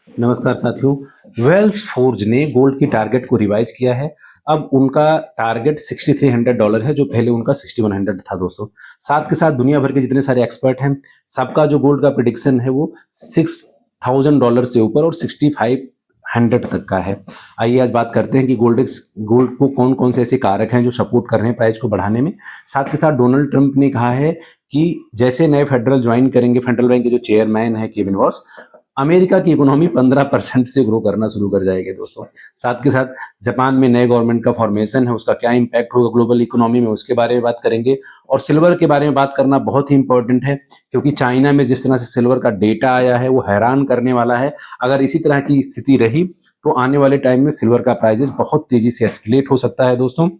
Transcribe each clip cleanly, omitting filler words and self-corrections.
नमस्कार साथियों। Wales forge ने गोल्ड की टारगेट को रिवाइज किया है। अब उनका टारगेट $6300 है, जो पहले उनका 6100 था दोस्तों। साथ के साथ दुनिया भर के जितने सारे एक्सपर्ट हैं, सबका जो गोल्ड का प्रिडिक्शन है वो $6000 से ऊपर और 6500 तक का है। आइए आज बात करते हैं कि गोल्ड को कौन कौन से ऐसे कारक हैं जो सपोर्ट कर रहे हैं प्राइस को बढ़ाने में। साथ के साथ डोनाल्ड ट्रंप ने कहा है कि जैसे नए फेडरल ज्वाइन करेंगे, फेडरल बैंक के जो चेयरमैन है केविन वॉर्स, अमेरिका की इकोनॉमी 15% से ग्रो करना शुरू कर जाएगी दोस्तों। साथ के साथ जापान में नए गवर्नमेंट का फॉर्मेशन है, उसका क्या इंपैक्ट होगा ग्लोबल इकोनॉमी में, उसके बारे में बात करेंगे। और सिल्वर के बारे में बात करना बहुत ही इंपॉर्टेंट है, क्योंकि चाइना में जिस तरह से सिल्वर का डेटा आया है वो हैरान करने वाला है। अगर इसी तरह की स्थिति रही तो आने वाले टाइम में सिल्वर का प्राइजेस बहुत तेजी से एस्केलेट हो सकता है दोस्तों।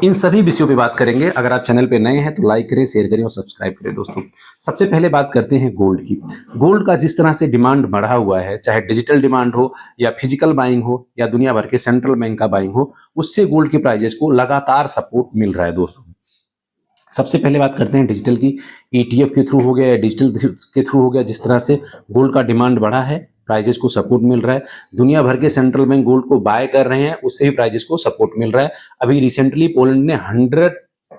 इन सभी विषयों पे बात करेंगे। अगर आप चैनल पे नए हैं तो लाइक करें, शेयर करें और सब्सक्राइब करें दोस्तों। सबसे पहले बात करते हैं गोल्ड की। गोल्ड का जिस तरह से डिमांड बढ़ा हुआ है, चाहे डिजिटल डिमांड हो या फिजिकल बाइंग हो या दुनिया भर के सेंट्रल बैंक का बाइंग हो, उससे गोल्ड के प्राइजेस को लगातार सपोर्ट मिल रहा है दोस्तों। सबसे पहले बात करते हैं डिजिटल की। ईटीएफ के थ्रू हो गया या डिजिटल के थ्रू हो गया, जिस तरह से गोल्ड का डिमांड बढ़ा है, प्राइजेस को सपोर्ट मिल रहा है। दुनिया भर के सेंट्रल बैंक गोल्ड को बाय कर रहे हैं, उससे भी प्राइजेस को सपोर्ट मिल रहा है। अभी रिसेंटली पोलैंड ने 100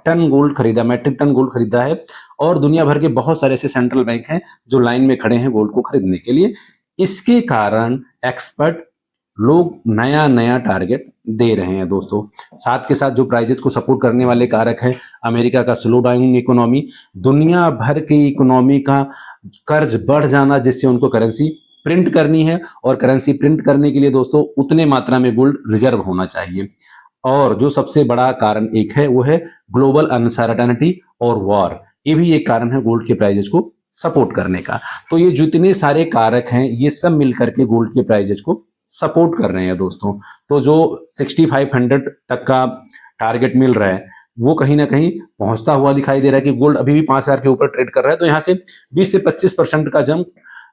टन गोल्ड खरीदा, मैट्रिक टन गोल्ड खरीदा है। और दुनिया भर के बहुत सारे ऐसे सेंट्रल बैंक हैं जो लाइन में खड़े हैं गोल्ड को खरीदने के लिए। इसके कारण एक्सपर्ट लोग नया नया टारगेट दे रहे हैं दोस्तों। साथ के साथ जो प्राइजेस को सपोर्ट करने वाले कारक हैं, अमेरिका का स्लो डाउन इकोनॉमी, दुनिया भर की इकोनॉमी का कर्ज बढ़ जाना, जिससे उनको करेंसी प्रिंट करनी है, और करेंसी प्रिंट करने के लिए दोस्तों उतने मात्रा में गोल्ड रिजर्व होना चाहिए। और जो सबसे बड़ा कारण एक है वो है ग्लोबल अनसर्टेनिटी और वॉर। ये भी एक कारण है गोल्ड के प्राइजेस को सपोर्ट करने का। तो ये जितने सारे कारक हैं ये सब मिलकर के गोल्ड के प्राइजेस को सपोर्ट कर रहे हैं दोस्तों। तो जो 6500 तक का टारगेट मिल रहा है वो कहीं ना कहीं पहुंचता हुआ दिखाई दे रहा है कि गोल्ड अभी भी 5000 के ऊपर ट्रेड कर रहा है। तो यहाँ से 20 से 25% का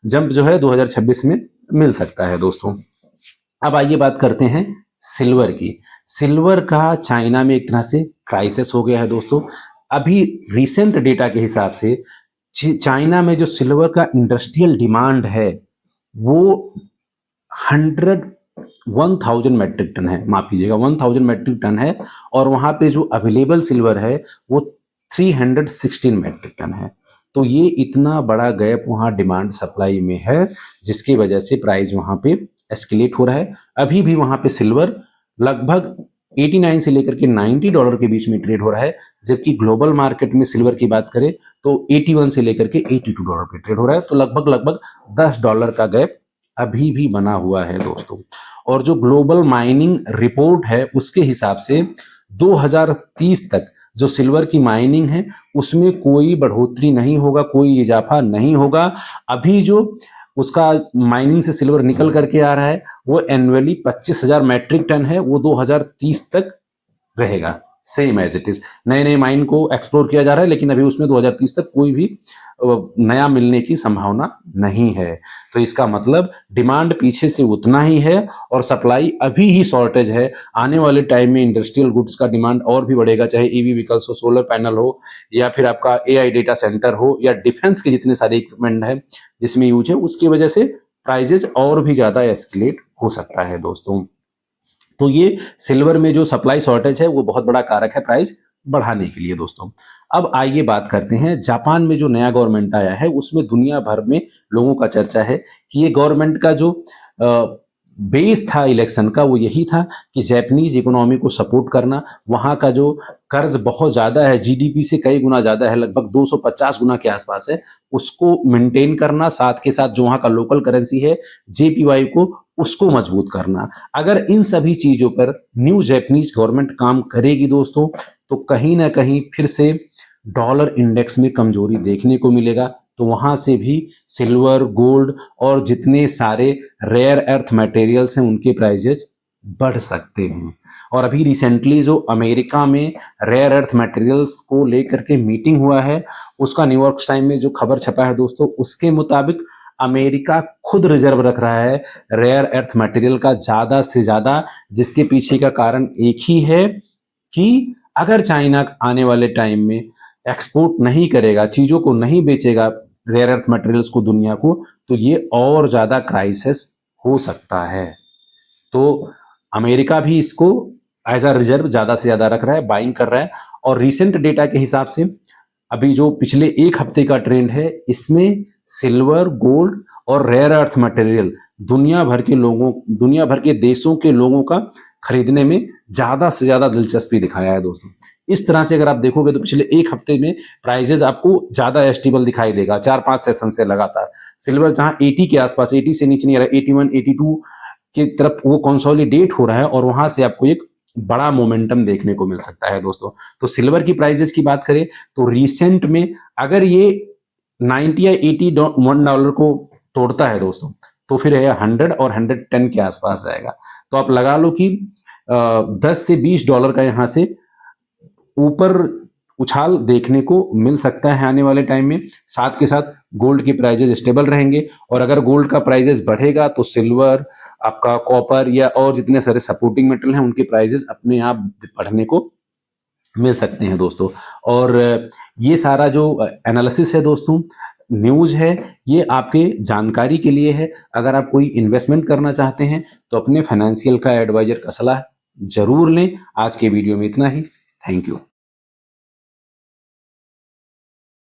जंप जो है 2026 में मिल सकता है दोस्तों। अब आइए बात करते हैं सिल्वर की। सिल्वर का चाइना में एक तरह से क्राइसिस हो गया है दोस्तों। अभी रिसेंट डेटा के हिसाब से चाइना में जो सिल्वर का इंडस्ट्रियल डिमांड है वो 1000 मैट्रिक टन है, माफ कीजिएगा 1000 मैट्रिक टन है। और वहां पे जो अवेलेबल सिल्वर है वो 316 मैट्रिक टन है। तो ये इतना बड़ा गैप वहां डिमांड सप्लाई में है, जिसकी वजह से प्राइस वहां पे एस्केलेट हो रहा है। अभी भी वहां पे सिल्वर लगभग 89 से लेकर के $90 के बीच में ट्रेड हो रहा है, जबकि ग्लोबल मार्केट में सिल्वर की बात करें तो 81 से लेकर के $82 पे ट्रेड हो रहा है। तो लगभग $10 का गैप अभी भी बना हुआ है दोस्तों। और जो ग्लोबल माइनिंग रिपोर्ट है उसके हिसाब से 2030 तक जो सिल्वर की माइनिंग है उसमें कोई बढ़ोतरी नहीं होगा, कोई इजाफा नहीं होगा। अभी जो उसका माइनिंग से सिल्वर निकल करके आ रहा है वो एनुअली 25,000 मैट्रिक टन है, वो 2030 तक रहेगा सेम एज इट इज। नए नए माइन को एक्सप्लोर किया जा रहा है, लेकिन अभी उसमें 2030 तक कोई भी नया मिलने की संभावना नहीं है। तो इसका मतलब डिमांड पीछे से उतना ही है और सप्लाई अभी ही शॉर्टेज है। आने वाले टाइम में इंडस्ट्रियल गुड्स का डिमांड और भी बढ़ेगा, चाहे ईवी व्हीकल्स हो, सोलर पैनल हो, या फिर आपका एआई डेटा सेंटर हो, या डिफेंस के जितने सारे इक्विपमेंट है जिसमें यूज है, उसकी वजह से प्राइजेज और भी ज्यादा एस्केलेट हो सकता है दोस्तों। तो ये सिल्वर में जो सप्लाई शॉर्टेज है वो बहुत बड़ा कारक है प्राइस बढ़ाने के लिए दोस्तों। अब आइए बात करते हैं जापान में जो नया गवर्नमेंट आया है उसमें दुनिया भर में लोगों का चर्चा है कि ये गवर्नमेंट का जो बेस था इलेक्शन का वो यही था कि जापानीज इकोनॉमी को सपोर्ट करना। वहाँ का जो कर्ज बहुत ज़्यादा है, जीडीपी से कई गुना ज़्यादा है, लगभग 250 गुना के आसपास है, उसको मेंटेन करना। साथ के साथ जो वहाँ का लोकल करेंसी है जेपीवाई को, उसको मजबूत करना। अगर इन सभी चीज़ों पर न्यू जापानीज गवर्नमेंट काम करेगी दोस्तों तो कहीं ना कहीं फिर से डॉलर इंडेक्स में कमजोरी देखने को मिलेगा। तो वहां से भी सिल्वर, गोल्ड और जितने सारे रेयर अर्थ मटेरियल्स हैं उनके प्राइजेज बढ़ सकते हैं। और अभी रिसेंटली जो अमेरिका में रेयर अर्थ मटेरियल्स को लेकर के मीटिंग हुआ है, उसका न्यूयॉर्क टाइम में जो खबर छपा है दोस्तों, उसके मुताबिक अमेरिका खुद रिजर्व रख रहा है रेयर अर्थ मटेरियल का ज्यादा से ज्यादा, जिसके पीछे का कारण एक ही है कि अगर चाइना आने वाले टाइम में एक्सपोर्ट नहीं करेगा, चीजों को नहीं बेचेगा रेयर अर्थ मटेरियल्स को दुनिया को, तो ये और ज्यादा क्राइसिस हो सकता है। तो अमेरिका भी इसको एज अ रिजर्व ज्यादा से ज्यादा रख रहा है, बाइंग कर रहा है। और रिसेंट डेटा के हिसाब से अभी जो पिछले एक हफ्ते का ट्रेंड है, इसमें सिल्वर, गोल्ड और रेयर अर्थ मटेरियल दुनिया भर के देशों के लोगों का खरीदने में ज्यादा से ज्यादा दिलचस्पी दिखाया है दोस्तों। इस तरह से अगर आप देखोगे तो पिछले एक हफ्ते में प्राइजेस आपको ज्यादा स्टेबल दिखाई देगा, 4-5 सेशन से लगातार। सिल्वर जहां 80 के आसपास, 80 से नीचे नहीं आ रहा, 81, 82 की तरफ वो कंसोलिडेट हो रहा है, और वहां से आपको एक बड़ा मोमेंटम देखने को मिल सकता है दोस्तों। तो सिल्वर की प्राइजेस की बात करें तो रिसेंट में अगर ये 90 या 81 डॉलर को तोड़ता है दोस्तों, तो फिर है 100 और 110 के आसपास जाएगा। तो आप लगा लो कि 10 से 20 डॉलर का यहां से ऊपर उछाल देखने को मिल सकता है आने वाले टाइम में। साथ के साथ गोल्ड की प्राइजेस स्टेबल रहेंगे, और अगर गोल्ड का प्राइजेस बढ़ेगा तो सिल्वर, आपका कॉपर या और जितने सारे सपोर्टिंग मेटल हैं उनके प्राइजेस अपने आप बढ़ने को मिल सकते हैं दोस्तों। और ये सारा जो एनालिसिस है दोस्तों, न्यूज़ है, ये आपके जानकारी के लिए है। अगर आप कोई इन्वेस्टमेंट करना चाहते हैं तो अपने फाइनेंशियल का एडवाइजर का सलाह जरूर लें। आज के वीडियो में इतना ही। Thank you.